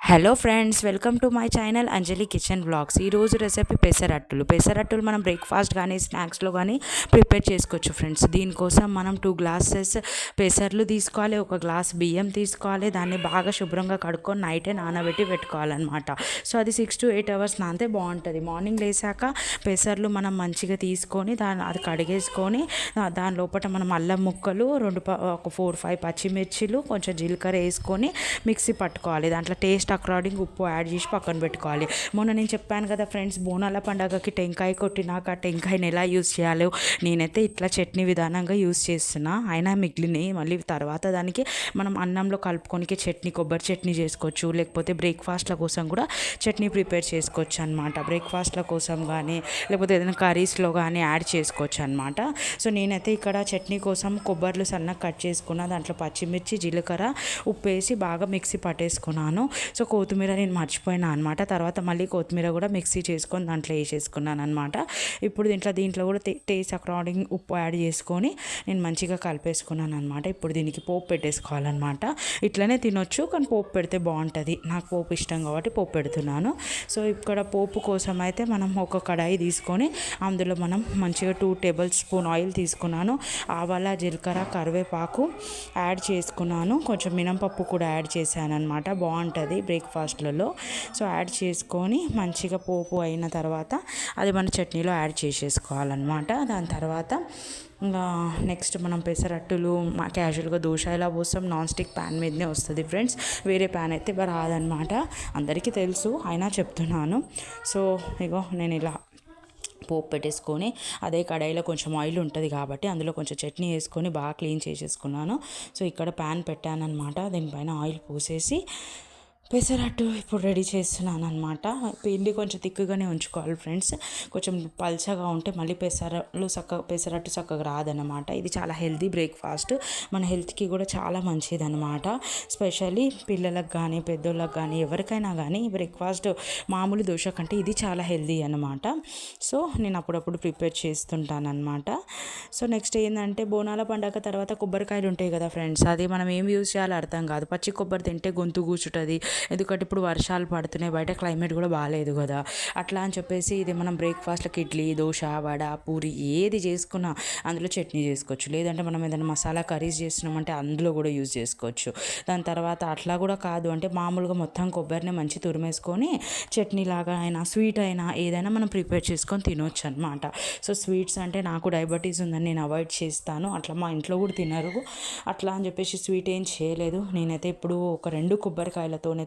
Hello friends, welcome to my channel Anjali kitchen blogs. ఈరోజు recipe పెసరట్టులు మనం బ్రేక్ఫాస్ట్ కానీ స్నాక్స్లో కానీ ప్రిపేర్ చేసుకోవచ్చు ఫ్రెండ్స్. దీనికోసం మనం 2 గ్లాసెస్ పెసర్లు తీసుకోవాలి, 1 గ్లాస్ బియ్యం తీసుకోవాలి. దాన్ని బాగా శుభ్రంగా కడుక్కొని నైటే నానబెట్టి పెట్టుకోవాలన్నమాట. సో అది 6 to 8 అవర్స్ నానితే బాగుంటుంది. మార్నింగ్ లేసాక పెసర్లు మనం మంచిగా తీసుకొని అది కడిగేసుకొని దాని లోపల మనం అల్లం ముక్కలు ఒక 4-5 పచ్చిమిర్చిలు కొంచెం జీలకర్ర వేసుకొని మిక్సీ పట్టుకోవాలి. దాంట్లో టేస్ట్ అకార్డింగ్ ఉప్పు యాడ్ చేసి పక్కన పెట్టుకోవాలి. మొన్న నేను చెప్పాను కదా ఫ్రెండ్స్, బోనాల పండగకి టెంకాయ కొట్టినాక టెంకాయని ఎలా యూస్ చేయాలో నేనైతే ఇట్లా చట్నీ విధానంగా యూస్ చేస్తున్నా. అయినా మిగిలినవి మళ్ళీ తర్వాత దానికి మనం అన్నంలో కలుపుకొనికి చట్నీ, కొబ్బరి చట్నీ చేసుకోవచ్చు. లేకపోతే బ్రేక్ఫాస్ట్ల కోసం కూడా చట్నీ ప్రిపేర్ చేసుకోవచ్చు అనమాట. బ్రేక్ఫాస్ట్ల కోసం కానీ లేకపోతే ఏదైనా కర్రీస్లో కానీ యాడ్ చేసుకోవచ్చు అనమాట. సో నేనైతే ఇక్కడ చట్నీ కోసం కొబ్బరిలు సన్నగా కట్ చేసుకున్న, దాంట్లో పచ్చిమిర్చి, జీలకర్ర, ఉప్పు వేసి బాగా మిక్సీ పట్టేసుకున్నాను. సో కొత్తిమీర నేను మర్చిపోయినా అనమాట. తర్వాత మళ్ళీ కొత్తిమీర కూడా మిక్సీ చేసుకొని దాంట్లో వేసేసుకున్నాను అనమాట. ఇప్పుడు దీంట్లో కూడా టేస్ట్ అకార్డింగ్ ఉప్పు యాడ్ చేసుకొని నేను మంచిగా కలిపేసుకున్నాను అనమాట. ఇప్పుడు దీనికి పోపు పెట్టేసుకోవాలన్నమాట. ఇట్లనే తినొచ్చు, కానీ పోపు పెడితే బాగుంటుంది. నాకు పోపు ఇష్టం కాబట్టి పోపు పెడుతున్నాను. సో ఇక్కడ పోపు కోసం అయితే మనం ఒక కడాయి తీసుకొని అందులో మనం మంచిగా 2 టేబుల్ స్పూన్ ఆయిల్ తీసుకున్నాను. ఆవాల, జీలకర్ర, కరివేపాకు యాడ్ చేసుకున్నాను. కొంచెం మినపప్పు కూడా యాడ్ చేశాను అనమాట. బాగుంటుంది బ్రేక్ఫాస్ట్లలో. సో యాడ్ చేసుకొని మంచిగా పోపు అయిన తర్వాత అది మన చట్నీలో యాడ్ చేసేసుకోవాలన్నమాట. దాని తర్వాత ఇంకా నెక్స్ట్ మనం పెసరట్టులు క్యాజువల్గా దోశ ఎలా పోస్తాం, నాన్ స్టిక్ ప్యాన్ మీదనే వస్తుంది ఫ్రెండ్స్. వేరే ప్యాన్ అయితే రాదనమాట, అందరికీ తెలుసు, అయినా చెప్తున్నాను. సో ఇగో నేను ఇలా పోపు పెట్టేసుకొని అదే కడాయిలో కొంచెం ఆయిల్ ఉంటుంది కాబట్టి అందులో కొంచెం చట్నీ వేసుకొని బాగా క్లీన్ చేసేసుకున్నాను. సో ఇక్కడ ప్యాన్ పెట్టానన్నమాట. దీనిపైన ఆయిల్ పోసేసి పెసరట్టు ఇప్పుడు రెడీ చేస్తున్నాను అనమాట. పిండి కొంచెం తిక్కుగానే ఉంచుకోవాలి ఫ్రెండ్స్. కొంచెం పల్చగా ఉంటే మళ్ళీ పెసరట్టు చక్కగా రాదనమాట. ఇది చాలా హెల్తీ బ్రేక్ఫాస్ట్, మన హెల్త్కి కూడా చాలా మంచిదన్నమాట. స్పెషల్లీ పిల్లలకు కానీ పెద్దోళ్ళకి కానీ ఎవరికైనా కానీ బ్రేక్ఫాస్ట్ మామూలు దోశ కంటే ఇది చాలా హెల్తీ అనమాట. సో నేను అప్పుడప్పుడు ప్రిపేర్ చేస్తుంటాను అనమాట. సో నెక్స్ట్ ఏంటంటే, బోనాల పండగ తర్వాత కొబ్బరికాయలు ఉంటాయి కదా ఫ్రెండ్స్, అది మనం ఏం యూజ్ చేయాలో అర్థం కాదు. పచ్చి కొబ్బరి తింటే గొంతు కూర్చుంటుంది. ఎందుకంటే ఇప్పుడు వర్షాలు పడుతున్నాయి, బయట క్లైమేట్ కూడా బాగాలేదు కదా. అట్లా అని చెప్పేసి ఇది మనం బ్రేక్ఫాస్ట్కి ఇడ్లీ, దోశ, వడ, పూరి ఏది చేసుకున్నా అందులో చట్నీ చేసుకోవచ్చు. లేదంటే మనం ఏదైనా మసాలా కర్రీస్ చేస్తున్నామంటే అందులో కూడా యూజ్ చేసుకోవచ్చు. దాని తర్వాత అట్లా కూడా కాదు అంటే మామూలుగా మొత్తం కొబ్బరిని మంచి తురిమేసుకొని చట్నీ లాగా అయినా స్వీట్ అయినా ఏదైనా మనం ప్రిపేర్ చేసుకొని తినవచ్చు అనమాట. సో స్వీట్స్ అంటే నాకు డయాబెటీస్ ఉందని నేను అవాయిడ్ చేస్తాను. అట్లా మా ఇంట్లో కూడా తినరు. అట్లా అని చెప్పేసి స్వీట్ ఏం చేయలేదు. నేనైతే ఇప్పుడు ఒక 2 కొబ్బరికాయలతోనే